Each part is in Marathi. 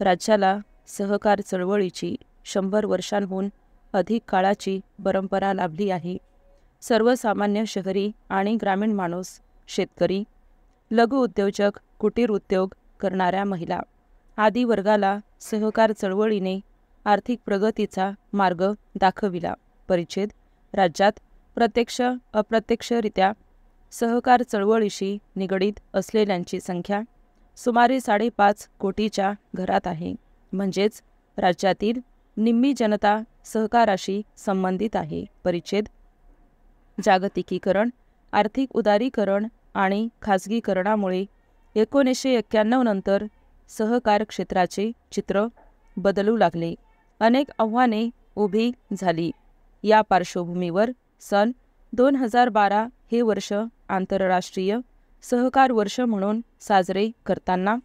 राज्याला सहकार चळवळीची 100 वर्षांहून अधिक काळाची परंपरा लाभली आहे. सर्वसामान्य शहरी आणि ग्रामीण माणूस, शेतकरी, लघु उद्योजक, कुटीर उद्योग करणाऱ्या महिला आदी वर्गाला सहकार चळवळीने आर्थिक प्रगतीचा मार्ग दाखविला. परिच्छेद राज्यात प्रत्यक्ष अप्रत्यक्षरित्या सहकार चळवळीशी निगडीत असलेल्यांची संख्या सुमारे 5.5 कोटीच्या घरात आहे. म्हणजेच राज्यातील निम्मी जनता सहकाराशी संबंधित आहे. परिच्छेद जागतिकीकरण, आर्थिक उदारीकरण आणि खाजगीकरणामुळे 1991 नंतर सहकार क्षेत्राचे चित्र बदलू लागले. अनेक आव्हाने उभी झाली. या पार्श्वभूमीवर सन 2012 हे वर्ष आंतरराष्ट्रीय सहकार वर्ष म्हणून साजरे करताना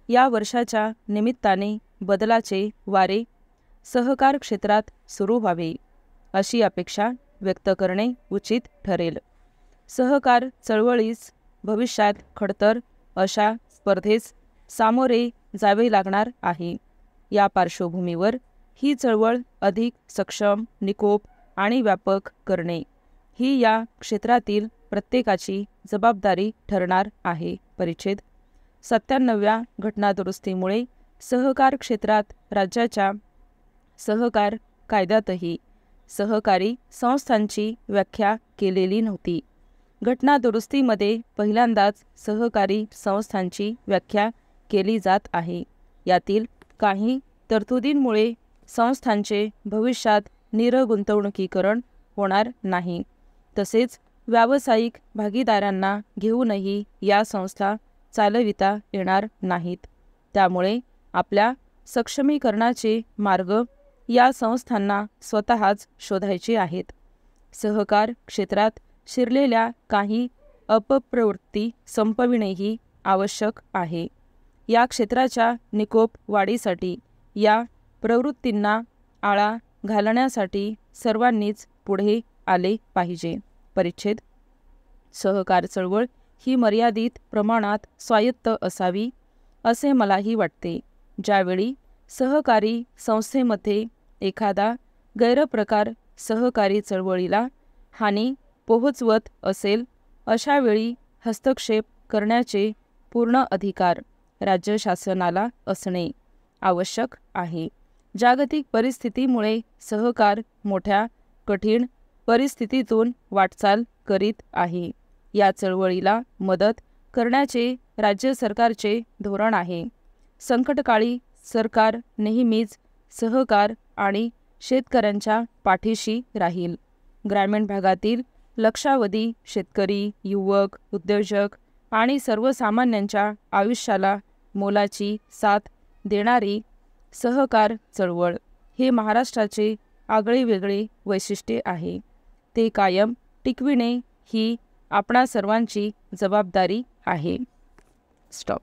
या वर्षाच्या निमित्ताने बदलाचे वारे सहकार क्षेत्रात सुरू व्हावे अशी अपेक्षा व्यक्त करणे उचित ठरेल. सहकार चळवळीस भविष्यात खडतर अशा स्पर्धेस सामोरे जावे लागणार आहे. या पार्श्वभूमीवर ही चळवळ अधिक सक्षम, निकोप आणि व्यापक करणे ही या क्षेत्रातील प्रत्येकाची जबाबदारी ठरणार आहे. परिच्छेद 97व्या घटनादुरुस्तीमुळे सहकार क्षेत्रात राज्याच्या सहकार कायद्यातही सहकारी संस्थांची व्याख्या केलेली नव्हती. घटनादुरुस्तीमध्ये पहिल्यांदाच सहकारी संस्थांची व्याख्या केली जात आहे. यातील काही तरतुदींमुळे संस्थांचे भविष्यात निर्गुंतवणुकीकरण होणार नाही. तसेच व्यावसायिक भागीदारांना घेऊनही या संस्था चालविता येणार नाहीत. त्यामुळे आपल्या सक्षमीकरणाचे मार्ग या संस्थांना स्वतःच शोधायचे आहेत. सहकार क्षेत्रात शिरलेल्या काही अपप्रवृत्ती संपविणेही आवश्यक आहे. या क्षेत्राच्या निकोप वाढीसाठी या प्रवृत्तींना आळा घालण्यासाठी सर्वांनीच पुढे आले पाहिजे. परिच्छेद सहकार चळवळ ही मर्यादित प्रमाणात स्वायत्त असावी असे मलाही वाटते. ज्यावेळी सहकारी संस्थेमध्ये एखादा गैरप्रकार सहकारी चळवळीला हानी पोहोचवत असेल अशावेळी हस्तक्षेप करण्याचे पूर्ण अधिकार राज्य शासनाला असणे आवश्यक आहे. जागतिक परिस्थितीमुळे सहकार मोठ्या कठीण परिस्थितीतून वाटचाल करीत आहे. या चळवळीला मदत करण्याचे राज्य सरकारचे धोरण आहे. संकटकाळी सरकार नेहमीच सहकार आणि शेतकऱ्यांच्या पाठीशी राहील. ग्रामीण भागातील लक्षावधी शेतकरी, युवक, उद्योजक आणि सर्वसामान्यांच्या आयुष्याला मोलाची साथ देणारी सहकार चळवळ हे महाराष्ट्राचे आगळेवेगळे वैशिष्ट्य आहे. ते कायम टिकविणे ही आपणा सर्वांची जबाबदारी आहे. स्टॉप.